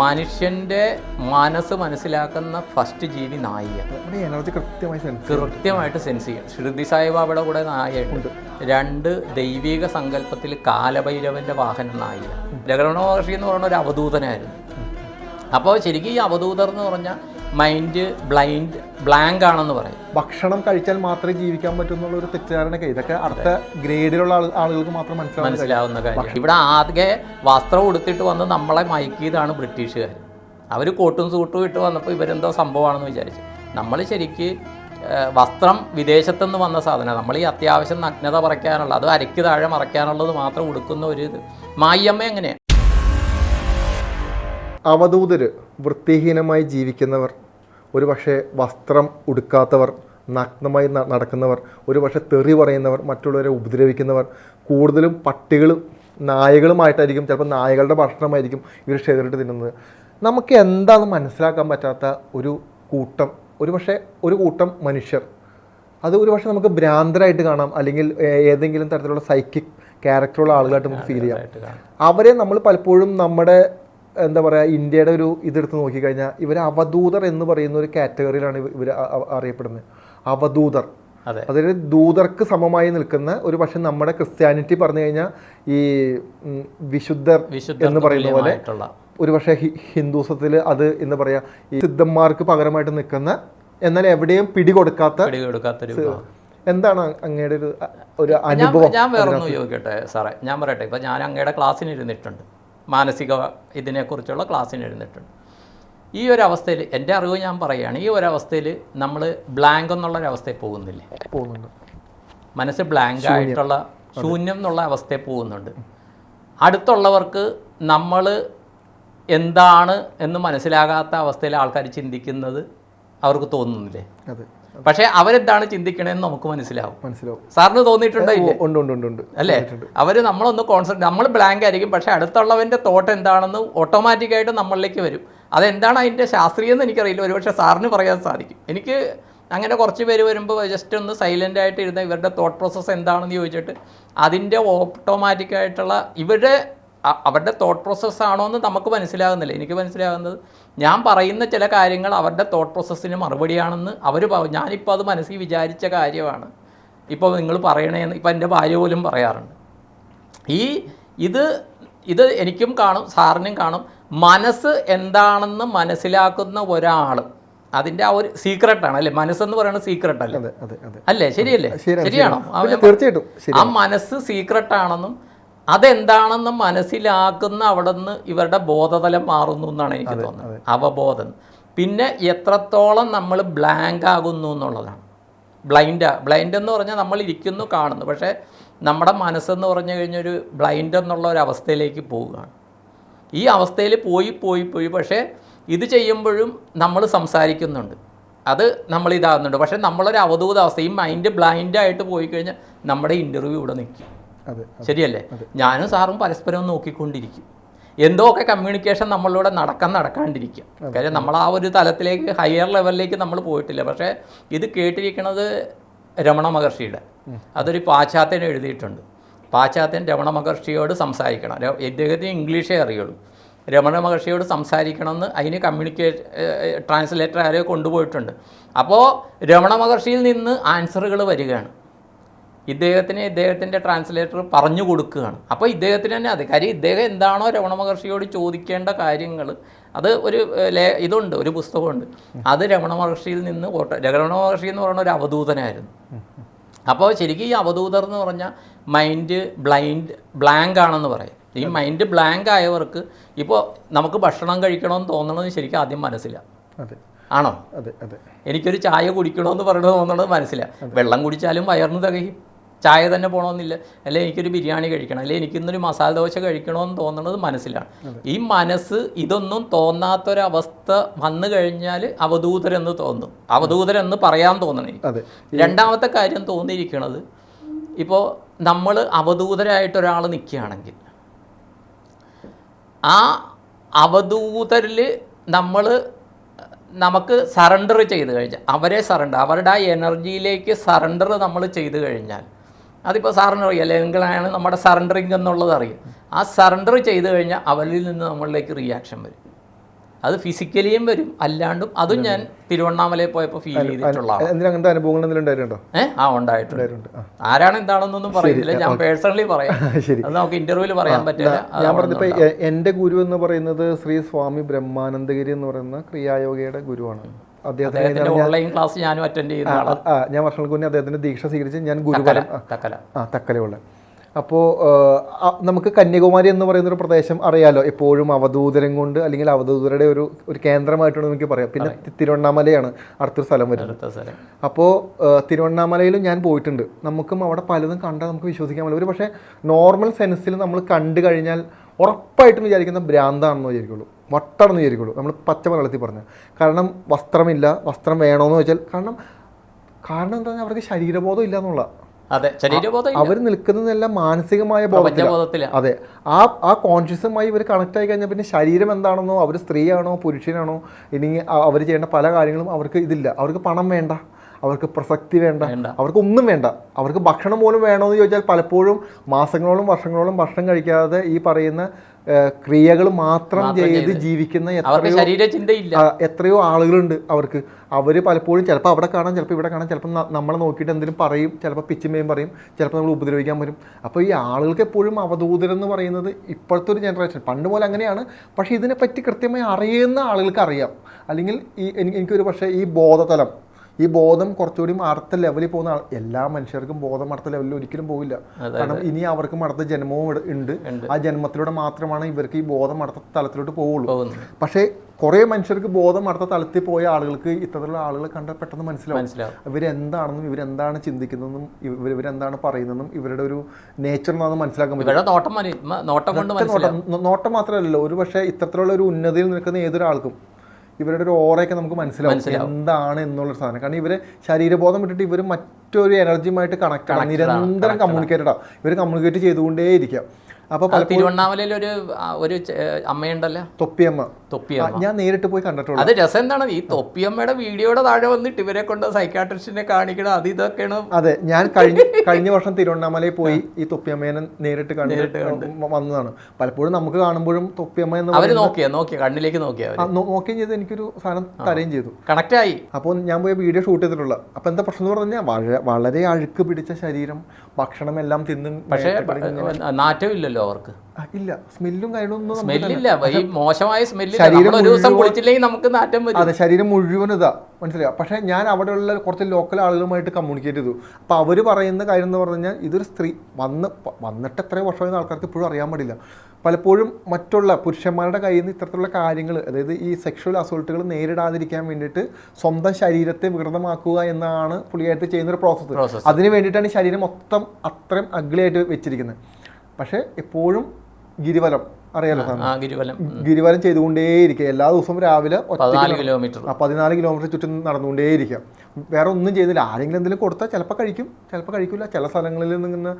മനുഷ്യൻ്റെ മനസ്സ് മനസ്സിലാക്കുന്ന ഫസ്റ്റ് ജീവി നായിയാണ്. എനർജി കൃത്യമായിട്ട് സെൻസ് ചെയ്യും. ശ്രുതി സായിബാബയുടെ കൂടെ നായയുണ്ട്. 2 ദൈവിക സങ്കല്പത്തിൽ കാലഭൈരവൻ്റെ വാഹനം നായിയാണ്. രമണ മഹർഷി എന്ന് പറയുന്ന ഒരു അവധൂതനായിരുന്നു. അപ്പോൾ ശരിക്കും ഈ അവധൂതർ എന്ന് പറഞ്ഞാൽ മൈൻഡ് ബ്ലാങ്ക് ആണെന്ന് പറയും. ഭക്ഷണം കഴിച്ചാൽ മാത്രമേ ജീവിക്കാൻ പറ്റുന്നുള്ള ഒരു തെറ്റിദ്ധാരണയൊക്കെ ഇതൊക്കെ അടുത്ത ഗ്രേഡിലുള്ള ആളുകൾക്ക് മാത്രം മനസ്സിലാവുന്ന കാര്യം. ഇവിടെ ആകെ വസ്ത്രം ഉടുത്തിട്ട് വന്ന് നമ്മളെ മയക്കിയതാണ് ബ്രിട്ടീഷുകാർ. അവർ കോട്ടും സൂട്ടും ഇട്ട് വന്നപ്പോൾ ഇവരെന്തോ സംഭവമാണെന്ന് വിചാരിച്ചു. നമ്മൾ ശരിക്ക് വസ്ത്രം വിദേശത്തുനിന്ന് വന്ന സാധനം. നമ്മൾ ഈ അത്യാവശ്യം നഗ്നത മറയ്ക്കാനുള്ള, അത് അരയ്ക്ക് താഴെ മറയ്ക്കാനുള്ളത് മാത്രം ഉടുക്കുന്ന ഒരു ഇത്. മായിയമ്മ എങ്ങനെയാണ്? അവധൂതര് വൃത്തിഹീനമായി ജീവിക്കുന്നവർ, ഒരു പക്ഷേ വസ്ത്രം ഉടുക്കാത്തവർ, നഗ്നമായി നടക്കുന്നവർ, ഒരു പക്ഷേ തെറി പറയുന്നവർ, മറ്റുള്ളവരെ ഉപദ്രവിക്കുന്നവർ, കൂടുതലും പട്ടികളും നായകളുമായിട്ടായിരിക്കും. ചിലപ്പോൾ നായകളുടെ ഭക്ഷണമായിരിക്കും ഇവർ ഷെയറിട്ട് തിന്നുന്നത്. നമുക്ക് എന്താണെന്ന് മനസ്സിലാക്കാൻ പറ്റാത്ത ഒരു കൂട്ടം മനുഷ്യർ. അത് ഒരു പക്ഷേ നമുക്ക് ഭ്രാന്തരായിട്ട് കാണാം, അല്ലെങ്കിൽ ഏതെങ്കിലും തരത്തിലുള്ള സൈക്കിക് ക്യാരക്ടറുള്ള ആളുകളായിട്ട് നമുക്ക് ഫീൽ ചെയ്യാം. അവരെ നമ്മൾ പലപ്പോഴും നമ്മുടെ എന്താ പറയുക, ഇന്ത്യയുടെ ഒരു ഇതെടുത്ത് നോക്കിക്കഴിഞ്ഞാൽ ഇവർ അവധൂതർ എന്ന് പറയുന്ന ഒരു കാറ്റഗറിയിലാണ് ഇവർ അറിയപ്പെടുന്നത്. അവധൂതർ, അതായത് ദൂതർക്ക് സമമായി നിൽക്കുന്ന, ഒരു പക്ഷെ നമ്മുടെ ക്രിസ്ത്യാനിറ്റി പറഞ്ഞു കഴിഞ്ഞാൽ ഈ വിശുദ്ധർ എന്ന് പറയുന്ന പോലെ, ഒരു പക്ഷേ ഹിന്ദുസത്തിൽ അത് എന്താ പറയുക, ഈ സിദ്ധന്മാർക്ക് പകരമായിട്ട് നിൽക്കുന്ന, എന്നാൽ എവിടെയും പിടികൊടുക്കാത്ത. എന്താണ് അങ്ങയുടെ ഒരു അനുഭവം? ഞാൻ വേറൊന്നും ചോദിക്കട്ടെ സാറേ, ഞാൻ പറയട്ടെ. ഇപ്പം ഞാൻ അങ്ങയുടെ ക്ലാസ്സിന് ഇരുന്നിട്ടുണ്ട്, മാനസിക ഇതിനെക്കുറിച്ചുള്ള ക്ലാസ്സിന് എഴുന്നിട്ടുണ്ട്. ഈ ഒരു അവസ്ഥയിൽ എൻ്റെ അറിവ് ഞാൻ പറയുകയാണ്, ഈ ഒരവസ്ഥയിൽ നമ്മൾ ബ്ലാങ്ക് എന്നുള്ളൊരവസ്ഥയിൽ പോകുന്നുണ്ട്. മനസ്സ് ബ്ലാങ്ക് ആയിട്ടുള്ള ശൂന്യം എന്നുള്ള അവസ്ഥയിൽ പോകുന്നുണ്ട്. അടുത്തുള്ളവർക്ക് നമ്മൾ എന്താണ് എന്ന് മനസ്സിലാകാത്ത അവസ്ഥയിൽ ആൾക്കാർ ചിന്തിക്കുന്നത് അവർക്ക് തോന്നുന്നില്ലേ? പക്ഷേ അവരെന്താണ് ചിന്തിക്കണേന്ന് നമുക്ക് മനസ്സിലാവും. സാറിന് തോന്നിയിട്ടുണ്ടോ? ഇല്ലേ? അല്ലേ? അവർ നമ്മളൊന്ന് കോൺസെൻട്രേറ്റ്, നമ്മൾ ബ്ലാങ്ക് ആയിരിക്കും, പക്ഷേ അടുത്തുള്ളവൻ്റെ തോട്ട് എന്താണെന്ന് ഓട്ടോമാറ്റിക്കായിട്ട് നമ്മളിലേക്ക് വരും. അതെന്താണ് അതിൻ്റെ ശാസ്ത്രീയം എന്ന് എനിക്കറിയില്ല, ഒരുപക്ഷെ സാറിന് പറയാൻ സാധിക്കും. എനിക്ക് അങ്ങനെ കുറച്ച് പേര് വരുമ്പോൾ ജസ്റ്റ് ഒന്ന് സൈലൻ്റ് ആയിട്ട് ഇരുന്ന ഇവരുടെ തോട്ട് പ്രോസസ്സ് എന്താണെന്ന് ചോദിച്ചിട്ട് അതിൻ്റെ ഓട്ടോമാറ്റിക്കായിട്ടുള്ള അവരുടെ തോട്ട് പ്രോസസ്സാണോ എന്ന് നമുക്ക് മനസ്സിലാകുന്നില്ല. എനിക്ക് മനസ്സിലാകുന്നത് ഞാൻ പറയുന്ന ചില കാര്യങ്ങൾ അവരുടെ തോട്ട് പ്രോസസ്സിന് മറുപടിയാണെന്ന് അവർ ഞാനിപ്പോൾ അത് മനസ്സിൽ വിചാരിച്ച കാര്യമാണ് ഇപ്പോൾ നിങ്ങൾ പറയണേന്ന് ഇപ്പോൾ എൻ്റെ ഭാര്യ പോലും പറയാറുണ്ട്. ഇത് എനിക്കും കാണും, സാറിനും കാണും. മനസ്സ് എന്താണെന്ന് മനസ്സിലാക്കുന്ന ഒരാൾ, അതിൻ്റെ ആ ഒരു സീക്രട്ടാണ് അല്ലേ? മനസ്സെന്ന് പറയുന്നത് സീക്രട്ട് അല്ലേ? അല്ലേ? ശരിയല്ലേ? ശരിയാണോ? തീർച്ചയായിട്ടും ആ മനസ്സ് സീക്രട്ടാണെന്നും അതെന്താണെന്ന് മനസ്സിലാക്കുന്ന അവിടെ നിന്ന് ഇവരുടെ ബോധതലം മാറുന്നു എന്നാണ് എനിക്ക് തോന്നുന്നത്. അവബോധം. പിന്നെ എത്രത്തോളം നമ്മൾ ബ്ലാങ്ക് ആകുന്നു എന്നുള്ളതാണ്. ബ്ലൈൻഡ് എന്ന് പറഞ്ഞാൽ നമ്മൾ ഇരിക്കുന്നു, കാണുന്നു, പക്ഷേ നമ്മുടെ മനസ്സെന്ന് പറഞ്ഞു കഴിഞ്ഞൊരു ബ്ലൈൻഡ് എന്നുള്ള ഒരു അവസ്ഥയിലേക്ക് പോവുകയാണ്. ഈ അവസ്ഥയിൽ പോയി പക്ഷേ ഇത് ചെയ്യുമ്പോഴും നമ്മൾ സംസാരിക്കുന്നുണ്ട്, അത് നമ്മളിതാകുന്നുണ്ട്. പക്ഷേ നമ്മളൊരു അവധൂത അവസ്ഥ, ഈ മൈൻഡ് ബ്ലൈൻഡായിട്ട് പോയി കഴിഞ്ഞാൽ നമ്മുടെ ഇൻ്റർവ്യൂ ഇവിടെ നിൽക്കും. ശരിയല്ലേ? ഞാനും സാറും പരസ്പരം നോക്കിക്കൊണ്ടിരിക്കും. എന്തോ ഒക്കെ കമ്മ്യൂണിക്കേഷൻ നമ്മളിലൂടെ നടക്കാണ്ടിരിക്കുക. കാര്യം നമ്മൾ ആ ഒരു തലത്തിലേക്ക്, ഹയർ ലെവലിലേക്ക് നമ്മൾ പോയിട്ടില്ല. പക്ഷേ ഇത് കേട്ടിരിക്കുന്നത് രമണ മഹർഷിയുടെ, അതൊരു പാശ്ചാത്യൻ എഴുതിയിട്ടുണ്ട്. പാശ്ചാത്യൻ രമണ മഹർഷിയോട് സംസാരിക്കണം. ഇദ്ദേഹത്തിന് ഇംഗ്ലീഷേ അറിയുള്ളൂ. രമണ മഹർഷിയോട് സംസാരിക്കണമെന്ന് അതിന് ട്രാൻസ്ലേറ്റർ ആരെയോ കൊണ്ടുപോയിട്ടുണ്ട്. അപ്പോൾ രമണ മഹർഷിയിൽ നിന്ന് ആൻസറുകൾ വരികയാണ്. ഇദ്ദേഹത്തിൻ്റെ ട്രാൻസ്ലേറ്റർ പറഞ്ഞു കൊടുക്കുകയാണ്. അപ്പോൾ ഇദ്ദേഹത്തിന് തന്നെ അത് കാര്യം ഇദ്ദേഹം എന്താണോ രമണ മഹർഷിയോട് ചോദിക്കേണ്ട കാര്യങ്ങൾ, അത് ഒരു ഇതുണ്ട്, ഒരു പുസ്തകമുണ്ട്. അത് രമണ മഹർഷിയിൽ നിന്ന് രമണ മഹർഷി എന്ന് പറയുന്ന ഒരു അവധൂതനായിരുന്നു. അപ്പോൾ ശരിക്കും ഈ അവധൂതർ എന്ന് പറഞ്ഞാൽ മൈൻഡ് ബ്ലാങ്ക് ആണെന്ന് പറയും. ഈ മൈൻഡ് ബ്ലാങ്ക് ആയവർക്ക് ഇപ്പോൾ നമുക്ക് ഭക്ഷണം കഴിക്കണമെന്ന് തോന്നണമെന്ന് ശരിക്കും ആദ്യം മനസ്സിലാവും. ആണോ? എനിക്കൊരു ചായ കുടിക്കണമെന്ന് പറയണമെന്ന് തോന്നണത് മനസ്സിലാവും. വെള്ളം കുടിച്ചാലും വയറിന് തികയും, ചായ തന്നെ പോകണമെന്നില്ല. അല്ലെ എനിക്കൊരു ബിരിയാണി കഴിക്കണം, അല്ലെ എനിക്കിന്നൊരു മസാല ദോശ കഴിക്കണമെന്ന് തോന്നുന്നത് മനസ്സിലാണ്. ഈ മനസ്സ് ഇതൊന്നും തോന്നാത്തൊരവസ്ഥ വന്നു കഴിഞ്ഞാൽ അവധൂതരെന്ന് തോന്നും, അവധൂതരെന്ന് പറയാൻ തോന്നണേ. രണ്ടാമത്തെ കാര്യം തോന്നിയിരിക്കുന്നത്, ഇപ്പോൾ നമ്മൾ അവധൂതരായിട്ടൊരാൾ നിൽക്കുകയാണെങ്കിൽ ആ അവധൂതരിൽ നമുക്ക് സറണ്ടർ ചെയ്ത് കഴിഞ്ഞാൽ, അവരുടെ ആ എനർജിയിലേക്ക് സറണ്ടർ നമ്മൾ ചെയ്ത് കഴിഞ്ഞാൽ, അതിപ്പോൾ സാറിന് അറിയാം, എങ്കിലാണ് നമ്മുടെ സറണ്ടറിങ് എന്നുള്ളത് അറിയാം. ആ സറണ്ടർ ചെയ്ത് കഴിഞ്ഞാൽ അവരിൽ നിന്ന് നമ്മളിലേക്ക് റിയാക്ഷൻ വരും. അത് ഫിസിക്കലിയും വരും, അല്ലാണ്ടും അതും ഞാൻ തിരുവണ്ണാമലയിൽ പോയപ്പോൾ ഫീൽ ചെയ്തിട്ടുള്ള അങ്ങനത്തെ അനുഭവങ്ങൾ എന്തെങ്കിലും ഉണ്ടായിട്ടുണ്ടോ? ഉണ്ടായിട്ടുണ്ട്. ആരാണ് എന്താണെന്നൊന്നും പറയുന്നില്ല, ഞാൻ പേഴ്സണലി പറയാം. അത് നമുക്ക് ഇന്റർവ്യൂവിൽ പറയാൻ പറ്റില്ല. ഞാൻ പറഞ്ഞപ്പോ എന്റെ ഗുരു എന്ന് പറയുന്നത് ശ്രീ സ്വാമി ബ്രഹ്മാനന്ദഗിരി എന്ന് പറയുന്ന ക്രിയായോഗയുടെ ഗുരുവാണ്. അദ്ദേഹത്തിന്റെ ഓൺലൈൻ ക്ലാസ് ഞാനും അറ്റൻഡ് ചെയ്യുന്ന ഞാൻ വർഷങ്ങൾക്ക് മുന്നേ അദ്ദേഹത്തിന്റെ ദീക്ഷ സ്വീകരിച്ച് ഞാൻ ഗുരുകുലം തക്കലയുള്ള. അപ്പോൾ നമുക്ക് കന്യാകുമാരി എന്ന് പറയുന്നൊരു പ്രദേശം അറിയാലോ, എപ്പോഴും അവധൂതരം കൊണ്ട് അല്ലെങ്കിൽ അവധൂതരുടെ ഒരു കേന്ദ്രമായിട്ടാണ് നമുക്ക് പറയാം. പിന്നെ തിരുവണ്ണാമലയാണ് അടുത്തൊരു സ്ഥലം വരുന്നത്. അപ്പോൾ തിരുവണ്ണാമലയിലും ഞാൻ പോയിട്ടുണ്ട്. നമുക്കും അവിടെ പലതും കണ്ടാൽ നമുക്ക് വിശ്വസിക്കാൻ പറ്റില്ല. ഒരു പക്ഷേ നോർമൽ സെൻസിൽ നമ്മൾ കണ്ടു കഴിഞ്ഞാൽ ഉറപ്പായിട്ടും വിചാരിക്കുന്ന ഭ്രാന്താണെന്ന് വിചാരിക്കുള്ളൂ, വട്ടാണെന്ന് വിചാരിക്കുള്ളൂ, നമ്മൾ പച്ച മലയാളത്തിൽ പറഞ്ഞാൽ. കാരണം വസ്ത്രമില്ല, വസ്ത്രം വേണമെന്ന് വെച്ചാൽ കാരണം എന്താ പറഞ്ഞാൽ അവർക്ക് ശരീരബോധം ഇല്ല എന്നുള്ള. അവർ നിൽക്കുന്നതെല്ലാം മാനസികമായ ബോധത്തിൽ. അതെ, ആ കോൺഷ്യസുമായി ഇവർ കണക്ട് ആയി കഴിഞ്ഞാൽ പിന്നെ ശരീരം എന്താണെന്നോ, അവർ സ്ത്രീയാണോ പുരുഷനാണോ, ഇനി അവർ ചെയ്യേണ്ട പല കാര്യങ്ങളും അവർക്ക് ഇതില്ല. അവർക്ക് പണം വേണ്ട, അവർക്ക് പ്രസക്തി വേണ്ട, അവർക്ക് ഒന്നും വേണ്ട. അവർക്ക് ഭക്ഷണം പോലും വേണമെന്ന് ചോദിച്ചാൽ പലപ്പോഴും മാസങ്ങളോളം വർഷങ്ങളോളം ഭക്ഷണം കഴിക്കാതെ ഈ പറയുന്ന ക്രിയകൾ മാത്രം ചെയ്ത് ജീവിക്കുന്ന എത്രയോ ആളുകളുണ്ട് അവർക്ക്. അവർ പലപ്പോഴും ചിലപ്പോൾ അവിടെ കാണാം, ചിലപ്പോൾ ഇവിടെ കാണാം, ചിലപ്പോൾ നമ്മളെ നോക്കിയിട്ട് എന്തെങ്കിലും പറയും, ചിലപ്പോൾ പിച്ചുമേയും പറയും, ചിലപ്പോൾ നമ്മൾ ഉപദ്രവിക്കാൻ വരും. അപ്പോൾ ഈ ആളുകൾക്ക് എപ്പോഴും അവധൂതരം എന്ന് പറയുന്നത് ഇപ്പോഴത്തെ ഒരു ജനറേഷൻ, പണ്ട് പോലെ അങ്ങനെയാണ്. പക്ഷേ ഇതിനെപ്പറ്റി കൃത്യമായി അറിയുന്ന ആളുകൾക്ക് അറിയാം. അല്ലെങ്കിൽ എനിക്കൊരു പക്ഷേ ഈ ബോധം കുറച്ചുകൂടി അടുത്ത ലെവലിൽ പോകുന്ന എല്ലാ മനുഷ്യർക്കും ബോധം അടുത്ത ലെവലിൽ ഒരിക്കലും പോകില്ല. കാരണം ഇനി അവർക്കും അടുത്ത ജന്മവും ഉണ്ട്. ആ ജന്മത്തിലൂടെ മാത്രമാണ് ഇവർക്ക് ഈ ബോധം അടുത്ത തലത്തിലോട്ട് പോവുള്ളൂ. പക്ഷേ കുറേ മനുഷ്യർക്ക് ബോധം അടുത്ത തലത്തിൽ പോയ ആളുകൾക്ക് ഇത്തരത്തിലുള്ള ആളുകളെ കണ്ടാൽ പെട്ടെന്ന് മനസ്സിലാവും ഇവരെന്താണെന്നും ഇവരെന്താണ് ചിന്തിക്കുന്നതെന്നും ഇവരെന്താണ് പറയുന്നതെന്നും ഇവരുടെ ഒരു നേച്ചർ എന്താണെന്ന് മനസ്സിലാക്കാൻ പറ്റും. നോട്ടം മാത്രമല്ലല്ലോ, ഒരു പക്ഷേ ഇത്തരത്തിലുള്ള ഒരു ഉന്നതിയിൽ നിൽക്കുന്ന ഏതൊരാൾക്കും ഇവരുടെ ഒരു ഓറയൊക്കെ നമുക്ക് മനസ്സിലാവും എന്താണ് എന്നുള്ളൊരു സാധനം. കാരണം ഇവര് ശരീരബോധം വിട്ടിട്ട് ഇവർ മറ്റൊരു എനർജിയുമായിട്ട് കണക്ട് ആണ്, നിരന്തരം കമ്മ്യൂണിക്കേറ്റഡാ, ഇവർ കമ്മ്യൂണിക്കേറ്റ് ചെയ്തുകൊണ്ടേയിരിക്കുക. അപ്പോൾ തിരുവണ്ണാമലയിൽ ഒരു അമ്മയുണ്ടല്ലോ, തൊപ്പിയമ്മ. ഞാൻ നേരിട്ട് പോയി കണ്ടിട്ടുള്ളൂ. അത് രസം എന്താണ്, ഈ തൊപ്പിയമ്മയുടെ വീഡിയോയുടെ താഴെ വന്നിട്ട് ഇവരെ കൊണ്ട് സൈക്കാട്രിസ്റ്റിനെ കാണിക്കണം, അത് ഇതൊക്കെയാണ്. അതെ, ഞാൻ കഴിഞ്ഞ വർഷം തിരുവണ്ണാമലയിൽ പോയി ഈ തൊപ്പിയമ്മേനെ നേരിട്ട് വന്നതാണ്. പലപ്പോഴും നമുക്ക് കാണുമ്പോഴും തൊപ്പിയമ്മ എന്ന് അവര് നോക്കിയ കണ്ണിലേക്ക് നോക്കുകയും ചെയ്ത് എനിക്കൊരു സാധനം തരുകയും ചെയ്തു, കണക്ട് ആയി. അപ്പോൾ ഞാൻ പോയി വീഡിയോ ഷൂട്ട് ചെയ്തിട്ടുള്ള. അപ്പോൾ എന്താ പ്രശ്നം എന്ന് പറഞ്ഞാൽ വളരെ അഴുക്ക് പിടിച്ച ശരീരം, ഭക്ഷണം എല്ലാം തിന്നും, പക്ഷേ നാറ്റവും ഇല്ലല്ലോ അവർക്ക്. ഇല്ല, സ്മെല്ലും കാര്യങ്ങളൊന്നും സ്മെല്ലില്ല, ഈ മോശമായ സ്മെല്ല്. ഒരു ദിവസം കുളിച്ചില്ലെങ്കിൽ നമുക്ക് നാറ്റം വരും. അതെ, ശരീരം മുഴുവൻ ഇതാ, മനസ്സിലായി. പക്ഷേ ഞാൻ അവിടെയുള്ള കുറച്ച് ലോക്കൽ ആളുകളുമായിട്ട് കമ്മ്യൂണിക്കേറ്റ് ചെയ്തു. അപ്പോൾ അവർ പറയുന്ന കാര്യം എന്ന് പറഞ്ഞു കഴിഞ്ഞാൽ ഇതൊരു സ്ത്രീ വന്നിട്ട് എത്രയോ വർഷമായ ആൾക്കാർക്ക് ഇപ്പോഴും അറിയാൻ പാടില്ല. പലപ്പോഴും മറ്റുള്ള പുരുഷന്മാരുടെ കയ്യിൽ നിന്ന് ഇത്തരത്തിലുള്ള കാര്യങ്ങൾ, അതായത് ഈ സെക്ഷൽ അസോൾട്ടുകൾ നേരിടാതിരിക്കാൻ വേണ്ടിയിട്ട് സ്വന്തം ശരീരത്തെ വികൃതമാക്കുക എന്നാണ് പുള്ളിയായിട്ട് ചെയ്യുന്നൊരു പ്രോസസ്സ്. അതിന് വേണ്ടിയിട്ടാണ് ഈ ശരീരം മൊത്തം അത്രയും അഗ്ലിയായിട്ട് വെച്ചിരിക്കുന്നത്. പക്ഷേ എപ്പോഴും ഗിരിവലം അറിയാലോ, ഗിരിവലം ചെയ്തുകൊണ്ടേയിരിക്കുക. എല്ലാ ദിവസവും രാവിലെ 14 കിലോമീറ്റർ ചുറ്റും നടന്നുകൊണ്ടേയിരിക്കുക. വേറെ ഒന്നും ചെയ്യുന്നില്ല. ആരെങ്കിലും എന്തെങ്കിലും കൊടുത്താൽ ചിലപ്പോൾ കഴിക്കും, ചിലപ്പോൾ കഴിക്കില്ല. ചില സ്ഥലങ്ങളിൽ നിന്ന്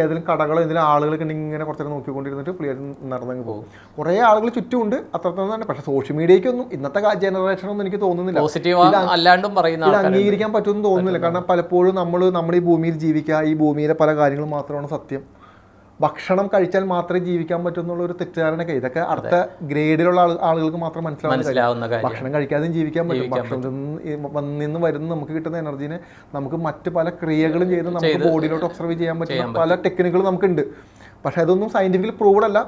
ഏതെങ്കിലും കടകളോ എന്തെങ്കിലും ആളുകളൊക്കെ ഉണ്ടെങ്കിൽ ഇങ്ങനെ കുറച്ചേരം നോക്കിക്കൊണ്ടിരുന്നിട്ട് പുള്ളിയായിട്ട് നടന്നങ്ങ് പോകും. കുറേ ആളുകൾ ചുറ്റുമുണ്ട്, അത്രത്തോളം. പക്ഷേ സോഷ്യൽ മീഡിയയ്ക്കൊന്നും ഇന്നത്തെ ജനറേഷനൊന്നും എനിക്ക് തോന്നുന്നില്ല ഇത് അംഗീകരിക്കാൻ പറ്റുമെന്ന് തോന്നുന്നില്ല. കാരണം പലപ്പോഴും നമ്മൾ ഈ ഭൂമിയിൽ ജീവിക്കുക, ഈ ഭൂമിയിലെ പല കാര്യങ്ങളും മാത്രമാണ് സത്യം. ഭക്ഷണം കഴിച്ചാൽ മാത്രമേ ജീവിക്കാൻ പറ്റുന്നുള്ള ഒരു തെറ്റിദ്ധാരണയൊക്കെ ഇതൊക്കെ അടുത്ത ഗ്രേഡിലുള്ള ആളുകൾക്ക് മാത്രം മനസ്സിലാവുന്ന കാര്യം. ഭക്ഷണം കഴിക്കാതെയും ജീവിക്കാൻ പറ്റും. ഭക്ഷണത്തിൽ നിന്ന് വരുന്ന നമുക്ക് കിട്ടുന്ന എനർജീനെ നമുക്ക് മറ്റ് പല ക്രിയകളും ചെയ്ത് നമുക്ക് ബോഡിയിലോട്ട് ഒബ്സർവ് ചെയ്യാൻ പറ്റുന്ന പല ടെക്നിക്കുകളും നമുക്കുണ്ട്. പക്ഷെ അതൊന്നും സയന്റിഫിക്കലി പ്രൂവ്ഡ് അല്ല,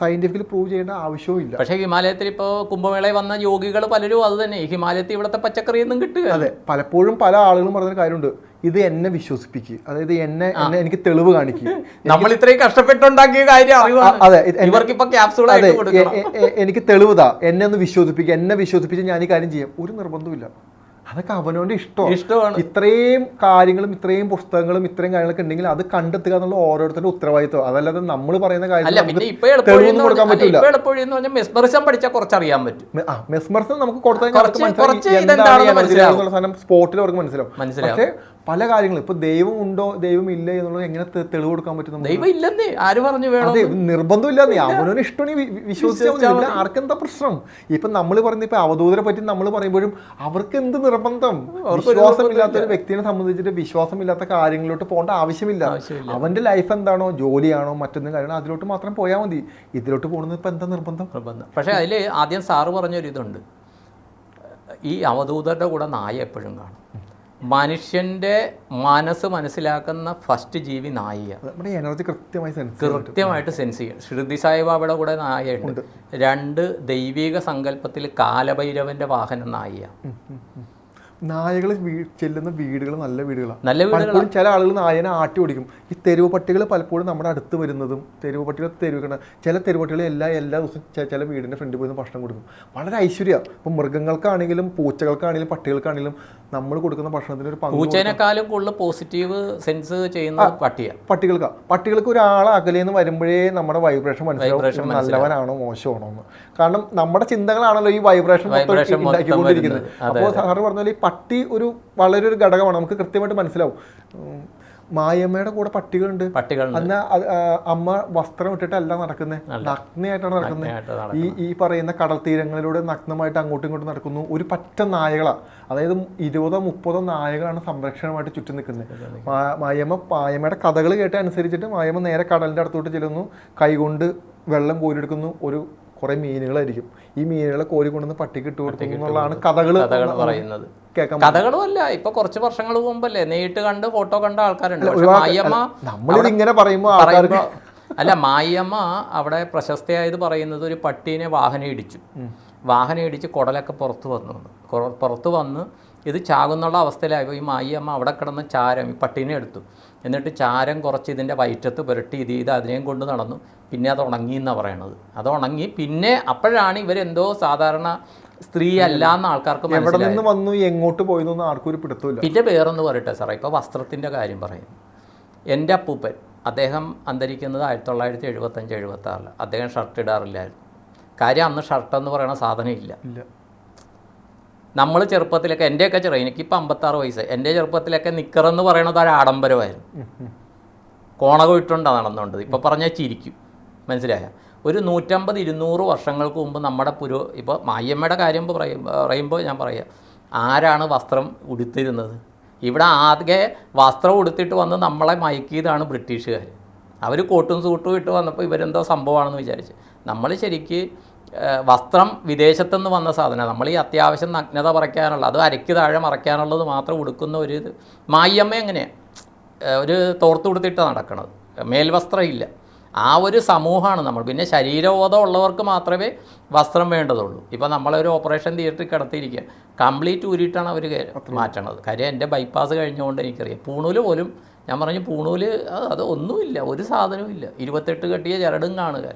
സയന്റിഫിക്കലി പ്രൂവ് ചെയ്യേണ്ട ആവശ്യവും ഇല്ല. പക്ഷേ ഹിമാലയത്തിൽ ഇപ്പോൾ കുംഭമേളയിൽ വന്ന യോഗികൾ പലരും അത് തന്നെ, ഹിമാലയത്തിൽ ഇവിടുത്തെ പച്ചക്കറിയൊന്നും കിട്ടുക. അതെ, പലപ്പോഴും പല ആളുകളും പറഞ്ഞൊരു കാര്യമുണ്ട്, ഇത് എന്നെ വിശ്വസിപ്പിക്കുക, അതായത് എന്നെ എനിക്ക് തെളിവ് കാണിക്കുക. നമ്മൾ ഇത്രയും കഷ്ടപ്പെട്ടുണ്ടാക്കിയ കാര്യം. അതെ, ഇവർക്ക് എനിക്ക് തെളിവുതാ, എന്നെ ഒന്ന് വിശ്വസിപ്പിക്കുക, എന്നെ വിശ്വസിപ്പിച്ച് ഞാൻ ഈ കാര്യം ചെയ്യാം. ഒരു നിർബന്ധമില്ല, അതൊക്കെ അവനോന്റെ ഇഷ്ടമാണ്. ഇത്രയും കാര്യങ്ങളും ഇത്രയും പുസ്തകങ്ങളും ഇത്രയും കാര്യങ്ങളൊക്കെ ഉണ്ടെങ്കിൽ അത് കണ്ടെത്തുക എന്നുള്ള ഓരോരുത്തരുടെ ഉത്തരവാദിത്വം. അതല്ലാതെ നമ്മൾ പറയുന്ന കാര്യം തെളിവൊന്നും കൊടുക്കാൻ പറ്റില്ല. മെസ്മറിസം പഠിച്ചാൽ കുറച്ചറിയാൻ പറ്റും. മെസ്മറിസം നമുക്ക് കൊടുത്താൽ സ്പോട്ടിൽ അവർക്ക് മനസ്സിലാവും. പക്ഷേ പല കാര്യങ്ങളും. ഇപ്പോൾ ദൈവം ഉണ്ടോ ദൈവം ഇല്ല എന്നുള്ളത് എങ്ങനെ തെളിവ് കൊടുക്കാൻ പറ്റും നമുക്ക്? ദൈവം ഇല്ലെന്നേ ആര് പറഞ്ഞു വേണം? അതെ, നിർബന്ധമില്ല. അവനവന് ഇഷ്ടമാണ് വിശ്വസിച്ചാൽ മതി. ആർക്കെന്താ പ്രശ്നം? ഇപ്പം നമ്മൾ പറയുന്ന ഇപ്പം അവധൂതരെ പറ്റി നമ്മൾ പറയുമ്പോഴും അവർക്ക് എന്ത് നിർബന്ധം? വിശ്വാസമില്ലാത്ത ഒരു വ്യക്തിയെ സംബന്ധിച്ചിട്ട് വിശ്വാസമില്ലാത്ത കാര്യങ്ങളിലോട്ട് പോകേണ്ട ആവശ്യമില്ല. അവന്റെ ലൈഫ് എന്താണോ, ജോലിയാണോ, മറ്റൊന്നും കാര്യമാണോ, അതിലോട്ട് മാത്രം പോയാൽ മതി. ഇതിലോട്ട് പോകുന്നത് ഇപ്പം എന്താ നിർബന്ധം? പക്ഷേ അതിൽ ആദ്യം സാറ് പറഞ്ഞൊരിതുണ്ട്, ഈ അവധൂതരുടെ കൂടെ നായ എപ്പോഴും കാണും. മനുഷ്യന്റെ മനസ്സ് മനസ്സിലാക്കുന്ന ഫസ്റ്റ് ജീവി നായയാണ്. എനർജി കൃത്യമായിട്ട് സെൻസ് ചെയ്യും. ശ്രുതി സായിബാബയുടെ കൂടെ നായയുണ്ട്. 2 ദൈവിക സങ്കല്പത്തിൽ കാലഭൈരവന്റെ വാഹനം നായയാണ്. നായകൾ ചെല്ലുന്ന വീടുകൾ നല്ല വീടുകളാണ്. പലപ്പോഴും ചില ആളുകൾ നായനെ ആട്ടി ഓടിക്കും. ഈ തെരുവ് പട്ടികൾ പലപ്പോഴും നമ്മുടെ അടുത്ത് വരുന്നതും തെരുവ് പട്ടികൾ ചില തെരുവ് പട്ടികൾ എല്ലാ ദിവസവും ചില വീടിൻ്റെ ഫ്രണ്ടിൽ പോയി ഭക്ഷണം കൊടുക്കും. വളരെ ഐശ്വര്യം. ഇപ്പം മൃഗങ്ങൾക്കാണെങ്കിലും പൂച്ചകൾക്കാണെങ്കിലും പട്ടികൾക്കാണെങ്കിലും നമ്മൾ കൊടുക്കുന്ന ഭക്ഷണത്തിന് ഒരു പങ്ക്. പൂച്ചേനേക്കാളും കൂടുതൽ പോസിറ്റീവ് സെൻസ് ചെയ്യുന്ന പട്ടികൾക്ക് ഒരാളെ അകലേന്ന് വരുമ്പോഴേ നമ്മുടെ വൈബ്രേഷൻ മനസ്സിലാവും, നല്ലവനാണോ മോശമാണോ എന്ന്. കാരണം നമ്മുടെ ചിന്തകളാണല്ലോ ഈ വൈബ്രേഷൻ ഉണ്ടാക്കിക്കൊണ്ടിരിക്കുന്നത്. അപ്പോൾ സാറ് പറഞ്ഞ പോലെ ഈ പട്ടി വളരെ ഒരു ഘടകമാണ്. നമുക്ക് കൃത്യമായിട്ട് മനസ്സിലാവും. മായമ്മയുടെ കൂടെ പട്ടികളുണ്ട്. അന്ന് അമ്മ വസ്ത്രം ഇട്ടിട്ടല്ല നടക്കുന്നത്, നഗ്നയായിട്ടാണ് നടക്കുന്നത്. ഈ പറയുന്ന കടൽ തീരങ്ങളിലൂടെ നഗ്നമായിട്ട് അങ്ങോട്ടും ഇങ്ങോട്ടും നടക്കുന്നു. ഒരു പറ്റ നായകളാണ്, അതായത് 20-30 നായകളാണ് സംരക്ഷണമായിട്ട് ചുറ്റും നിൽക്കുന്നത്. മായമ്മയുടെ കഥകൾ കേട്ട അനുസരിച്ചിട്ട് മായമ്മ നേരെ കടലിൻ്റെ അടുത്തോട്ട് ചെല്ലുന്നു, കൈകൊണ്ട് വെള്ളം കോരിയെടുക്കുന്നു. കുറെ മീനുകളായിരിക്കും. ഈ മീനുകളെ കോരി കൊണ്ടുവന്ന് പട്ടിക്ക് ഇട്ട് കൊടുക്കുന്നു എന്നുള്ളതാണ് കഥകൾ പറയുന്നത്. കഥകളും അല്ല, ഇപ്പൊ കുറച്ച് വർഷങ്ങൾ മുമ്പല്ലേ നേരിട്ട് കണ്ട് ഫോട്ടോ കണ്ട ആൾക്കാരുണ്ട്. നമ്മളിങ്ങനെ പറയുമ്പോ അല്ല, മായമ്മ അവിടെ പ്രശസ്തയായത് പറയുന്നത് ഒരു പട്ടീനെ വാഹനം ഇടിച്ച് കുടലൊക്കെ പുറത്ത് വന്ന് ഇത് ചാകുന്നുള്ള അവസ്ഥയിലായപ്പോൾ ഈ മായിയമ്മ അവിടെ കിടന്ന് ചാരം ഈ പട്ടീനെ എടുത്തു. എന്നിട്ട് ചാരം കുറച്ച് ഇതിൻ്റെ വയറ്റത്ത് പുരട്ടി ഇത് അതിനെയും കൊണ്ട് നടന്നു. പിന്നെ അത് ഉണങ്ങി എന്നാണ് പറയണത്. അത് ഉണങ്ങി പിന്നെ അപ്പോഴാണ് ഇവരെന്തോ സാധാരണ സ്ത്രീ അല്ല എന്ന് ആൾക്കാർക്ക് മനസ്സിലായി. എങ്ങോട്ട് പോയെന്നൊന്നും ആർക്കും ഒരു പിടുത്തമില്ല. പിന്നെ വേറൊന്ന് പറയട്ടെ സാറേ, ഇപ്പോൾ വസ്ത്രത്തിൻ്റെ കാര്യം പറയുന്നു. എൻ്റെ അപ്പൂപ്പൻ അദ്ദേഹം അന്തരിക്കുന്നത് 1975-76. അദ്ദേഹം ഷർട്ട് ഇടാറില്ലായിരുന്നു. കാര്യം അന്ന് ഷർട്ട് എന്ന് പറയുന്ന സാധനം ഇല്ല. നമ്മൾ ചെറുപ്പത്തിലൊക്കെ, എൻ്റെയൊക്കെ എനിക്കിപ്പോൾ 56 വയസ്സ്, എൻ്റെ ചെറുപ്പത്തിലൊക്കെ നിക്കറെന്ന് പറയണത് ഒരു ആഡംബരമായിരുന്നു. കോണകം ഇട്ടുകൊണ്ടാണ് നടന്നുകൊണ്ടത്. ഇപ്പോൾ പറഞ്ഞാൽ ചിരിക്കും, മനസ്സിലായ? ഒരു 150-200 വർഷങ്ങൾക്ക് മുമ്പ് നമ്മുടെ ഇപ്പോൾ മായമ്മയുടെ കാര്യം പറയുമ്പോൾ ഞാൻ പറയാം, ആരാണ് വസ്ത്രം ഉടുത്തിരുന്നത്? ഇവിടെ ആകെ വസ്ത്രം ഉടുത്തിട്ട് വന്ന് നമ്മളെ മയക്കിയതാണ് ബ്രിട്ടീഷുകാർ. അവർ കോട്ടും സൂട്ടും ഇട്ട് വന്നപ്പോൾ ഇവരെന്തോ സംഭവമാണെന്ന് വിചാരിച്ച്. നമ്മൾ ശരിക്ക് വസ്ത്രം വിദേശത്തുനിന്ന് വന്ന സാധനമാണ്. നമ്മൾ ഈ അത്യാവശ്യം നഗ്നത മറയ്ക്കാനുള്ള, അത് അരയ്ക്ക് താഴെ മറയ്ക്കാനുള്ളത് മാത്രം ഉടുക്കുന്ന ഒരു ഇത്. മായിയമ്മ എങ്ങനെയാണ് ഒരു തോർത്ത് കൊടുത്തിട്ട് നടക്കണത്, മേൽവസ്ത്രം ഇല്ല. ആ ഒരു സമൂഹമാണ് നമ്മൾ. പിന്നെ ശരീരബോധം ഉള്ളവർക്ക് മാത്രമേ വസ്ത്രം വേണ്ടതുള്ളൂ. ഇപ്പോൾ നമ്മളൊരു ഓപ്പറേഷൻ തിയേറ്ററിൽ കിടത്തിയിരിക്കുക, കംപ്ലീറ്റ് ഊരിയിട്ടാണ് അവർ മാറ്റണത്. കാര്യം എൻ്റെ ബൈപ്പാസ് കഴിഞ്ഞുകൊണ്ട് എനിക്കറിയാം. പൂണൂല് പോലും ഞാൻ പറഞ്ഞു, പൂണൂല് അത് ഒന്നുമില്ല, ഒരു സാധനവും ഇല്ല. 28 കെട്ടിയ ചരടും കാണുക.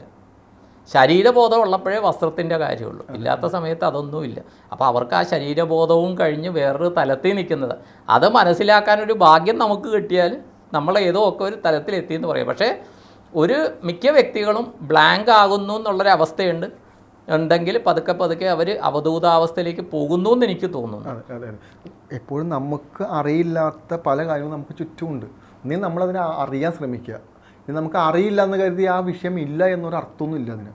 ശരീരബോധം ഉള്ളപ്പോഴേ വസ്ത്രത്തിൻ്റെ കാര്യമുള്ളൂ, ഇല്ലാത്ത സമയത്ത് അതൊന്നുമില്ല. അപ്പോൾ അവർക്ക് ആ ശരീരബോധവും കഴിഞ്ഞ് വേറൊരു തലത്തിൽ നിൽക്കുന്നത്, അത് മനസ്സിലാക്കാനൊരു ഭാഗ്യം നമുക്ക് കിട്ടിയാൽ നമ്മൾ ഏതോ ഒക്കെ ഒരു തലത്തിലെത്തിയെന്ന് പറയും. പക്ഷേ മിക്ക വ്യക്തികളും ബ്ലാങ്ക് ആകുന്നു എന്നുള്ളൊരവസ്ഥയുണ്ട്. ഉണ്ടെങ്കിൽ പതുക്കെ അവർ അവധൂതാവസ്ഥയിലേക്ക് പോകുന്നു എന്ന് എനിക്ക് തോന്നുന്നു. എപ്പോഴും നമുക്ക് അറിയില്ലാത്ത പല കാര്യങ്ങളും നമുക്ക് ചുറ്റുമുണ്ട്. ഇനി നമ്മളതിനെ അറിയാൻ ശ്രമിക്കുക. ഇനി നമുക്ക് അറിയില്ല എന്ന് കരുതി ആ വിഷയം ഇല്ല എന്നൊരു അർത്ഥമൊന്നും ഇല്ല. അതിന്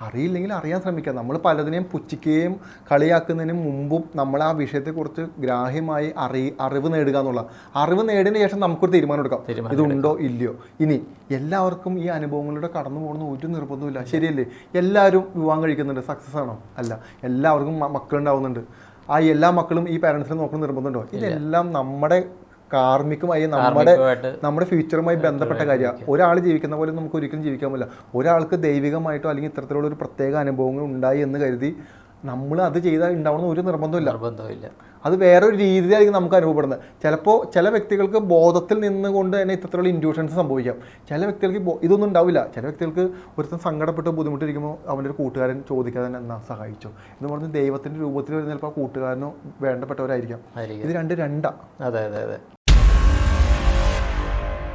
അറിയില്ലെങ്കിൽ അറിയാൻ ശ്രമിക്കുക. നമ്മൾ പലതിനെയും പുച്ഛിക്കുകയും കളിയാക്കുന്നതിന് മുമ്പും നമ്മൾ ആ വിഷയത്തെക്കുറിച്ച് ഗ്രാഹ്യമായി അറിവ് നേടുക എന്നുള്ള, അറിവ് നേടിയതിന് ശേഷം നമുക്കൊരു തീരുമാനം എടുക്കാം, ഇതുണ്ടോ ഇല്ലയോ. ഇനി എല്ലാവർക്കും ഈ അനുഭവങ്ങളിലൂടെ കടന്നു പോകുന്ന ഒരു നിർബന്ധമില്ല, ശരിയല്ലേ? എല്ലാവരും വിവാഹം കഴിക്കുന്നുണ്ട്, സക്സസ് ആണോ? അല്ല. എല്ലാവർക്കും മക്കളുണ്ടാവുന്നുണ്ട്. ആ എല്ലാ മക്കളും ഈ പാരൻസിനെ നോക്കുന്ന നിർബന്ധമുണ്ടോ? ഇതെല്ലാം നമ്മുടെ കാർമികമായി നമ്മുടെ ഫ്യൂച്ചറുമായി ബന്ധപ്പെട്ട കാര്യമാണ്. ഒരാൾ ജീവിക്കുന്ന പോലെ നമുക്ക് ഒരിക്കലും ജീവിക്കാൻ പറ്റില്ല. ഒരാൾക്ക് ദൈവികമായിട്ടോ അല്ലെങ്കിൽ ഇത്തരത്തിലുള്ള ഒരു പ്രത്യേക അനുഭവങ്ങൾ ഉണ്ടായി എന്ന് കരുതി നമ്മൾ അത് ചെയ്താൽ ഉണ്ടാവണമെന്ന് ഒരു നിർബന്ധമില്ല. അത് വേറൊരു രീതിയിലായിരിക്കും നമുക്ക് അനുഭവപ്പെടുന്നത്. ചിലപ്പോൾ ചില വ്യക്തികൾക്ക് ബോധത്തിൽ നിന്നുകൊണ്ട് തന്നെ ഇത്തരത്തിലുള്ള ഇൻഡ്യൂഷൻസ് സംഭവിക്കാം. ചില വ്യക്തികൾക്ക് ഇതൊന്നും ഉണ്ടാവില്ല. ചില വ്യക്തികൾക്ക് ഒരുത്തം സങ്കടപ്പെട്ട് ബുദ്ധിമുട്ടിരിക്കുമ്പോൾ അവൻ്റെ ഒരു കൂട്ടുകാരൻ ചോദിക്കാതെ എന്നാ സഹായിച്ചോ എന്ന് പറഞ്ഞ് ദൈവത്തിൻ്റെ രൂപത്തിൽ വരുന്ന ചിലപ്പോൾ കൂട്ടുകാരനോ വേണ്ടപ്പെട്ടവരായിരിക്കാം. ഇത് രണ്ടാ. അതെ.